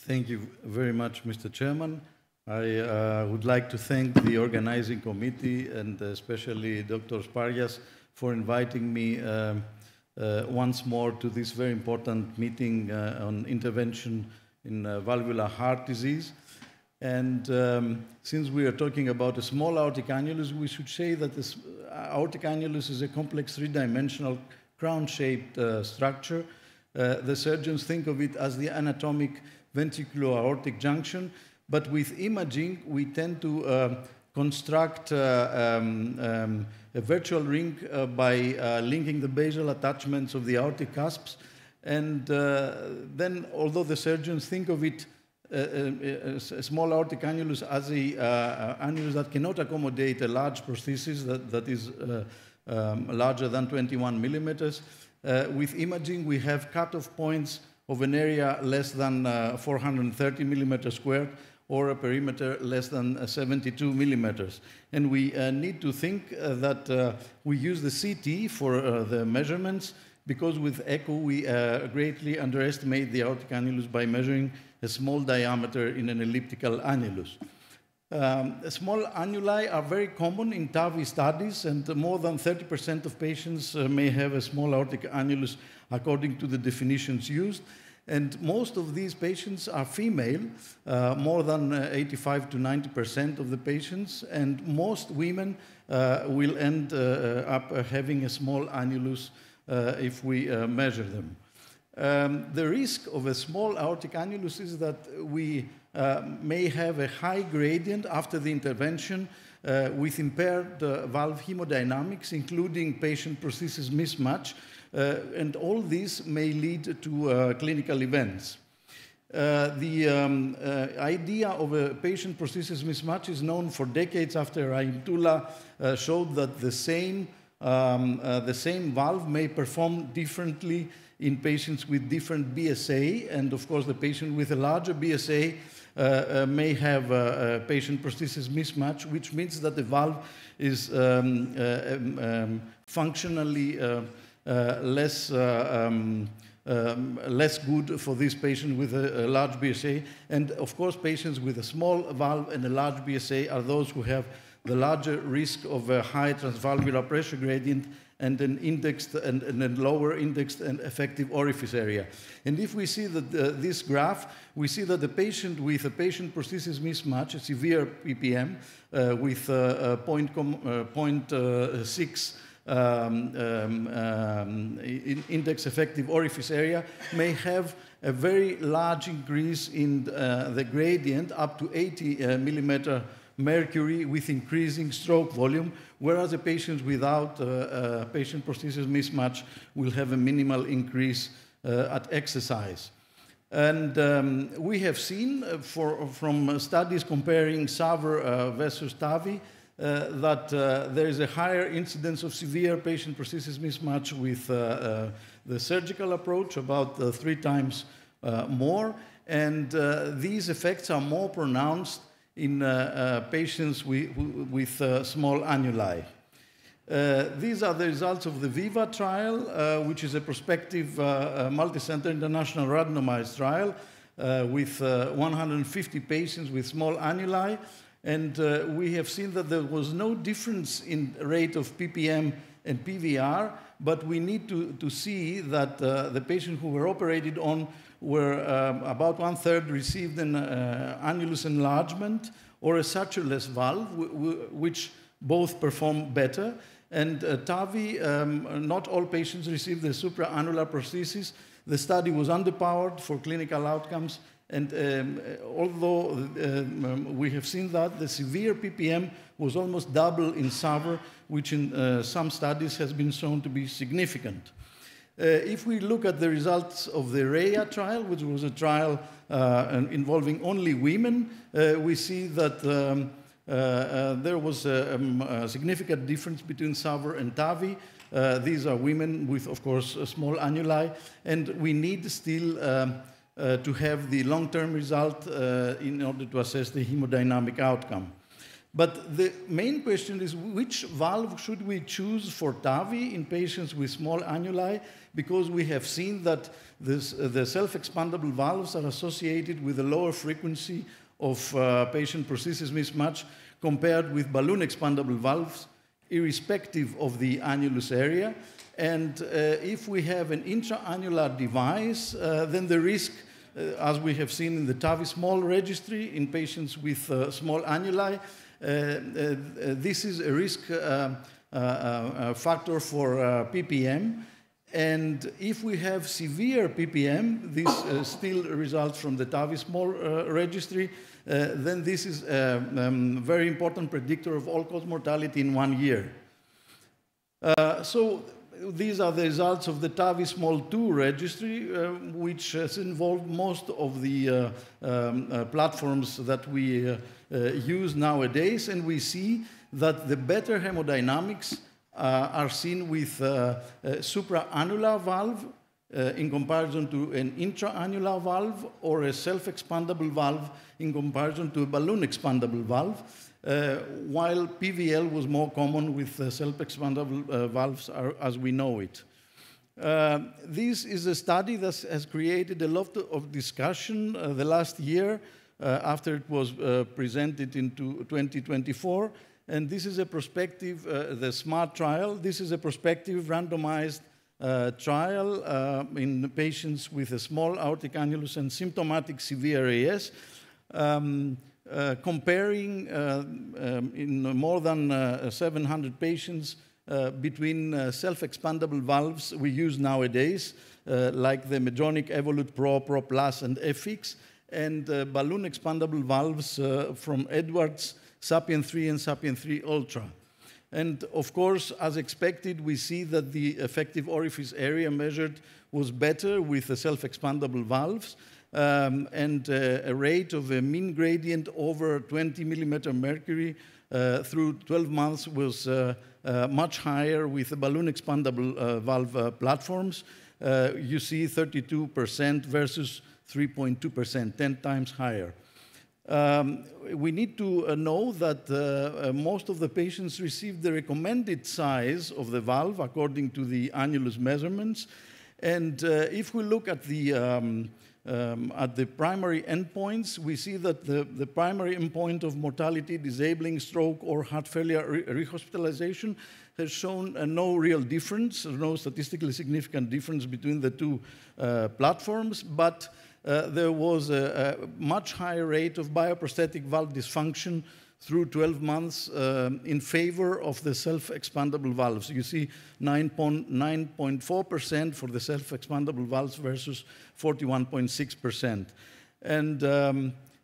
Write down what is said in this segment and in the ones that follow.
Thank you very much, Mr. Chairman. I would like to thank the organizing committee and especially Dr. Sparias for inviting me once more to this very important meeting on intervention in valvular heart disease. And since we are talking about a small aortic annulus, we should say that this aortic annulus is a complex three-dimensional crown-shaped structure. The surgeons think of it as the anatomic ventriculo-aortic junction, but with imaging, we tend to construct a virtual ring by linking the basal attachments of the aortic cusps. And then, although the surgeons think of it a small aortic annulus as an annulus that cannot accommodate a large prosthesis that is larger than 21 millimeters, with imaging, we have cutoff points of an area less than 430 millimeters squared, or a perimeter less than 72 millimeters. And we need to think that we use the CT for the measurements, because with echo we greatly underestimate the aortic annulus by measuring a small diameter in an elliptical annulus. Small annuli are very common in TAVI studies, and more than 30% of patients may have a small aortic annulus according to the definitions used. And most of these patients are female, more than 85 to 90% of the patients, and most women will end up having a small annulus if we measure them. The risk of a small aortic annulus is that we may have a high gradient after the intervention with impaired valve hemodynamics, including patient prosthesis mismatch, and all this may lead to clinical events. The idea of a patient prosthesis mismatch is known for decades after Rahimtullah showed that the same valve may perform differently in patients with different BSA, and of course the patient with a larger BSA may have a patient prosthesis mismatch, which means that the valve is functionally less good for this patient with a large BSA. And of course, patients with a small valve and a large BSA are those who have the larger risk of a high transvalvular pressure gradient and an indexed and a lower indexed and effective orifice area. And if we see that this graph, we see that the patient with a patient prosthesis mismatch, a severe PPM, with 0.6 index effective orifice area may have a very large increase in the gradient up to 80 millimeter mercury with increasing stroke volume, whereas a patient without patient prosthesis mismatch will have a minimal increase at exercise. And we have seen from studies comparing SAVR versus TAVI that there is a higher incidence of severe patient prosthesis mismatch with the surgical approach, about 3 times more, and these effects are more pronounced in patients with small annuli. These are the results of the VIVA trial, which is a prospective multi-center international randomized trial with 150 patients with small annuli. And we have seen that there was no difference in rate of PPM and PVR, but we need to see that the patients who were operated on were about 1/3 received an annulus enlargement or a sutureless valve, which both perform better. And TAVI, not all patients received the supraannular prosthesis. The study was underpowered for clinical outcomes. And although we have seen that, the severe PPM was almost double in SAVR, which in some studies has been shown to be significant. If we look at the results of the REA trial, which was a trial involving only women, we see that there was a significant difference between SAVR and TAVI. These are women with, of course, a small annuli, and we need still to have the long-term result in order to assess the hemodynamic outcome. But the main question is, which valve should we choose for TAVI in patients with small annuli? Because we have seen that the self-expandable valves are associated with a lower frequency of patient prosthesis mismatch compared with balloon expandable valves, irrespective of the annulus area. And if we have an intra-annular device, then the risk, as we have seen in the TAVI small registry in patients with small annuli, this is a risk factor for PPM. And if we have severe PPM, this still results from the TAVI small registry, then this is a very important predictor of all-cause mortality in 1 year. So these are the results of the TAVI small 2 registry, which has involved most of the platforms that we use nowadays, and we see that the better hemodynamics are seen with a supraannular valve in comparison to an intraannular valve, or a self-expandable valve in comparison to a balloon expandable valve, while PVL was more common with self-expandable valves as we know it. This is a study that has created a lot of discussion the last year after it was presented into 2024. And this is a prospective, the SMART trial. This is a prospective randomized trial in patients with a small aortic annulus and symptomatic severe AS, comparing in more than 700 patients between self-expandable valves we use nowadays, like the Medtronic Evolut Pro, Pro Plus, and FX, and balloon expandable valves from Edwards, Sapien 3 and Sapien 3 Ultra. And of course, as expected, we see that the effective orifice area measured was better with the self-expandable valves, and a rate of a mean gradient over 20 millimeter mercury through 12 months was much higher with the balloon expandable valve platforms. You see 32% versus 3.2%, 10 times higher. We need to know that most of the patients received the recommended size of the valve according to the annulus measurements. And if we look at the primary endpoints, we see that the primary endpoint of mortality, disabling stroke, or heart failure rehospitalization has shown no real difference, no statistically significant difference between the two platforms, but there was a much higher rate of bioprosthetic valve dysfunction through 12 months in favor of the self-expandable valves. You see 9.4% for the self-expandable valves versus 41.6%. And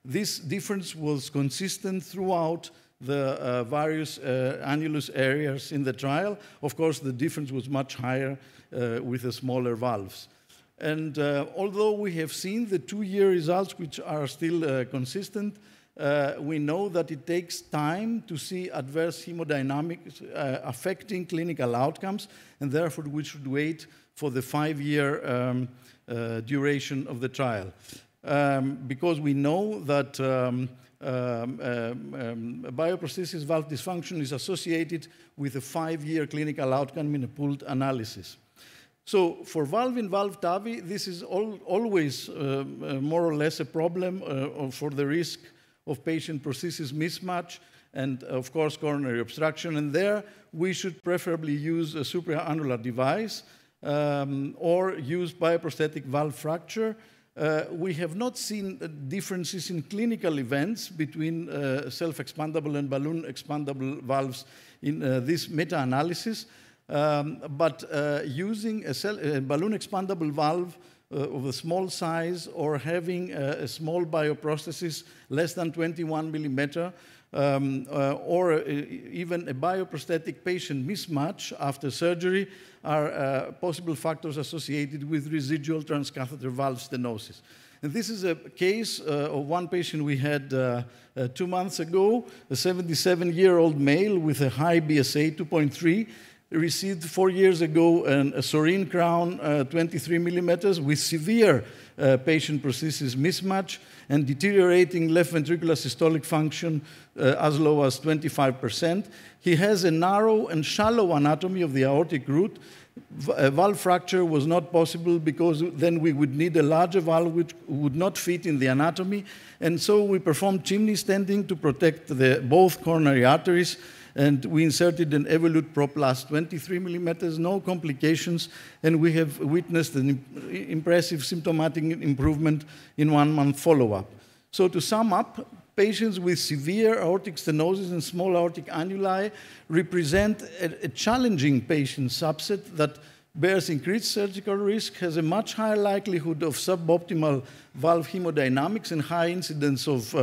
this difference was consistent throughout the various annulus areas in the trial. Of course, the difference was much higher with the smaller valves. And although we have seen the 2-year results, which are still consistent, we know that it takes time to see adverse hemodynamics affecting clinical outcomes, and therefore we should wait for the 5-year duration of the trial. Because we know that bioprosthesis valve dysfunction is associated with a 5-year clinical outcome in a pooled analysis. So for valve-in-valve TAVI, this is always more or less a problem for the risk of patient prosthesis mismatch and, of course, coronary obstruction. And there, we should preferably use a supraannular device or use bioprosthetic valve fracture. We have not seen differences in clinical events between self-expandable and balloon expandable valves in this meta-analysis. But using a balloon expandable valve of a small size or having a small bioprosthesis less than 21 millimeter or even a bioprosthetic patient mismatch after surgery are possible factors associated with residual transcatheter valve stenosis. And this is a case of one patient we had 2 months ago, a 77-year-old male with a high BSA 2.3, received 4 years ago a Sorine crown 23 millimeters with severe patient prosthesis mismatch and deteriorating left ventricular systolic function as low as 25%. He has a narrow and shallow anatomy of the aortic root. A valve fracture was not possible because then we would need a larger valve which would not fit in the anatomy. And so we performed chimney stenting to protect both coronary arteries, and we inserted an Evolut ProPlus 23 millimeters, no complications, and we have witnessed an impressive symptomatic improvement in 1 month follow-up. So to sum up, patients with severe aortic stenosis and small aortic annuli represent a challenging patient subset that bears increased surgical risk, has a much higher likelihood of suboptimal valve hemodynamics and high incidence of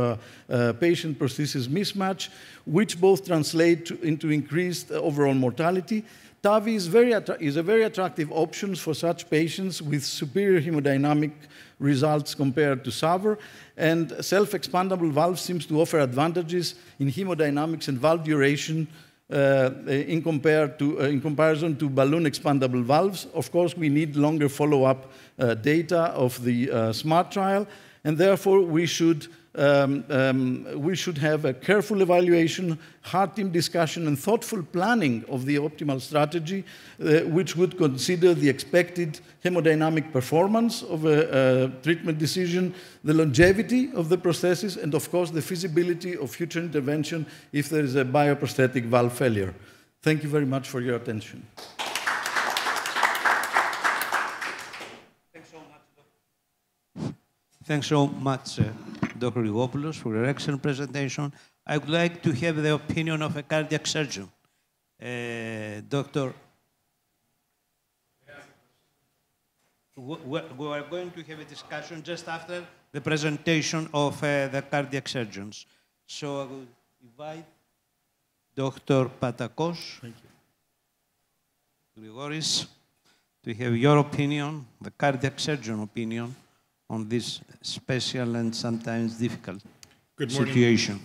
patient prosthesis mismatch, which both translate into increased overall mortality. TAVI is a very attractive option for such patients with superior hemodynamic results compared to SAVR, and self-expandable valve seems to offer advantages in hemodynamics and valve duration in comparison to balloon expandable valves. Of course, we need longer follow-up data of the SMART trial, and therefore we should have a careful evaluation, hard team discussion, and thoughtful planning of the optimal strategy, which would consider the expected hemodynamic performance of a treatment decision, the longevity of the prosthesis, and of course the feasibility of future intervention if there is a bioprosthetic valve failure. Thank you very much for your attention. Thanks so much, Dr. Rigopoulos, for your excellent presentation. I would like to have the opinion of a cardiac surgeon. Doctor, we are going to have a discussion just after the presentation of the cardiac surgeons. So I will invite Dr. Patakos, Grigoris, to have your opinion, the cardiac surgeon opinion, on this special and sometimes difficult situation.